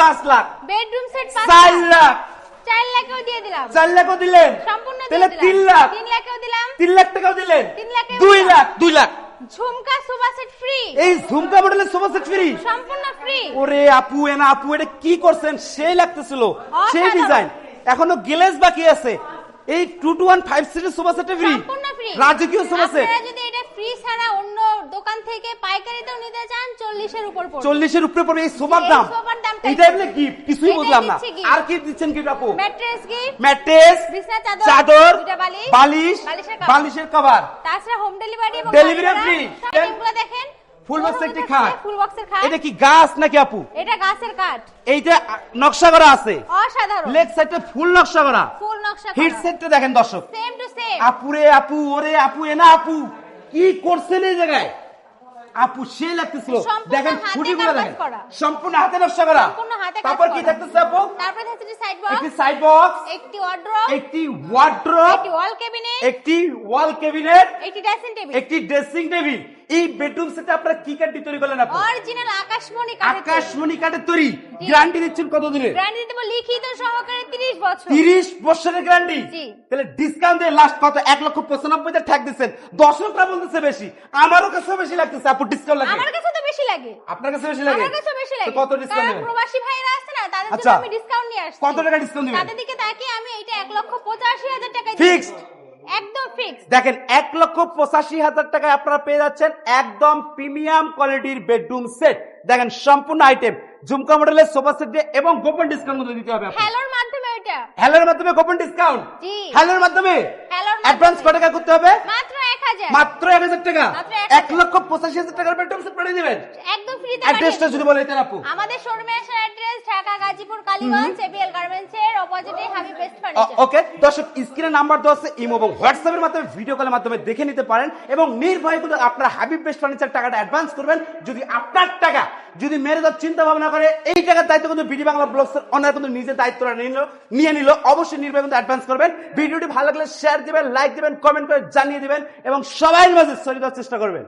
5 lakh, bedroom set 4 lakh, 4 লাখও দিয়ে দিলাম, 4 লাখও দিলেন, সম্পূর্ণ তাহলে দিয়ে 3 দিলাম, লাখ, 3 লাখও দিলাম, 3 লাখ টাকাও দিলেন, 3 লাখও 2 দিলাম। লাখ, 2 লাখ। ঝুমকা সোফা সেট ফ্রি, এই ঝুমকা মডেলের সোফা সেট ফ্রি। সম্পূর্ণ ফ্রি। ওরে আপু এনা আপু এটা কি করছেন, সেই লাগতেছিল, সেই অসাধারণ। ডিজাইন। এখনো গ্লেজ বাকি আছে। এই 2215 সিটের সোফা সেট ফ্রি, সম্পূর্ণ ফ্রি। রাজকীয় সোফা সেট। আপনারা যদি এটা ফ্রি ছাড়া অন্য দোকান থেকে পাইকারিতেও নিতে চান 40 এর উপর পড়বে। 40 এর উপরে পড়বে এই সোফার এই দাম। সোফার দামটা এইটা এমনি গিফট, কিছুই এটাই বুঝলাম না। দিচ্ছি gift। আর কি দিচ্ছেন কি আপু? ম্যাট্রেস গিফট, ম্যাট্রেস, বিছনা চাদর, দুটো বালিশ, বালিশ, বালিশের কভার, তাছাড়া হোম ডেলিভারি এবং Delivery free। এগুলো দেখেন ফুল বক্স একটি খাট। ফুল বক্সের খাট। এটা কি গাছ নাকি আপু? এটা গাছের কাঠ, এইটা নকশা করা আছে, অসাধারণ। লেগ সাইডে ফুল নকশা করা। ফুল নকশা হিট করা, সেটটা দেখেন দর্শক। Same to same. আপুরে আপু, ওরে আপু এনা আপু কি করছেন এই জায়গায়? আপু সে লাগতেছিল। সম্পূর্ণ দেখেন হাতে ফুটিগুলো কাজ দেখেন, করা। সম্পূর্ণ হাতে নকশা করা। সম্পূর্ণ হাতে কাজ তারপর কি করা। থাকতেছে আপু? তারপরে থাকছে সাইড একটি বক্স, সাইড বক্স, একটি ওয়ার্ড্রপ, একটি ওয়ার্ড্রপ, একটি ওয়াল ক্যাবিনেট, একটি ওয়াল ক্যাবিনেট, একটি ড্রেসিং টেবিল। একটি ড্রেসিং টেবিল। এই বেডরুম সেটে আপনারা কি কাঠ দিয়ে তৈরি করলেন আপু? অরিজিনাল আকাশমণি কাঠের তৈরি। আকাশমণি কাঠের তৈরি। গ্যারান্টি দিচ্ছেন কত দিনের? গ্যারান্টি দেব লিখিত সহকারে 30 বছর। 30 বছরের গ্যারান্টি। জি। তাহলে ডিসকাউন্ট দিয়ে লাস্ট কত? 1,95,000 ঠ্যাক দিচ্ছেন। দর্শকরা বলতেছে বেশি, আমারও কাছে বেশি লাগতেছে আপু। ডিসকাউন্ট লাগে? আমার কাছে তো বেশি লাগে। আপনার কাছে বেশি লাগে? আমার কাছে বেশি তো লাগে। কত ডিসকাউন্ট কারণ দেবেন? প্রবাসী ভাইরা আছে না, তাদের আচ্ছা। জন্য আমি ডিসকাউন্ট নিয়ে আসছি। কত টাকা ডিসকাউন্ট দিবেন? তাদের দিকে তাকিয়ে আমি এটা 1,85,000 টাকায় Fixed? একদম ফিক্স। দেখেন 1,85,000 টাকায় আপনারা পেয়ে যাচ্ছেন একদম প্রিমিয়াম কোয়ালিটির বেডরুম সেট। দেখেন সম্পূর্ণ আইটেম ঝুমকা মডেলের সোফা সেট দিয়ে এবং গোপন ডিসকাউন্ট দিতে হবে আপনাকে। হ্যালোর মাধ্যমে এটা। হ্যালোর মাধ্যমে গোপন ডিসকাউন্ট। জি। হ্যালোর মাধ্যমে হ্যালোর অ্যাডভান্স কত টাকা করতে হবে? মাত্র 1000। মাত্র 1000 টাকা। মাত্র 1000 1,85,000 টাকার বেডরুম সেট পেয়ে দিবেন। একদম ফ্রিতে। অ্যাড্রেসটা যদি বলে দিতেন আপু। আমাদের শোরুমে আসার address Dhaka Gazipur Kaliganj ABL garments এর অপোজিটে হাবিব বেস্ট ফার্নিচার। ওকে দর্শক, স্ক্রিনে নাম্বার দেওয়া আছে, ইমো এবং হোয়াটসঅ্যাপের মাধ্যমে ভিডিও কলের মাধ্যমে দেখে নিতে পারেন এবং নির্ভয়ে কিন্তু আপনারা হাবিব বেস্ট ফার্নিচার টাকাটা অ্যাডভান্স করবেন। যদি আপনার টাকা যদি মেরে যাওয়ার চিন্তা ভাবনা করে, এই টাকার দায়িত্ব কিন্তু বিডি বাংলা ব্লগসের অনার কিন্তু নিজের দায়িত্বটা নিয়ে নিল। অবশ্যই নির্ভয়ে কিন্তু অ্যাডভান্স করবেন। ভিডিওটি ভালো লাগলে শেয়ার দিবেন, লাইক দিবেন, কমেন্ট করে জানিয়ে দিবেন এবং সবাই মাঝে ছড়িয়ে দেওয়ার চেষ্টা করবেন।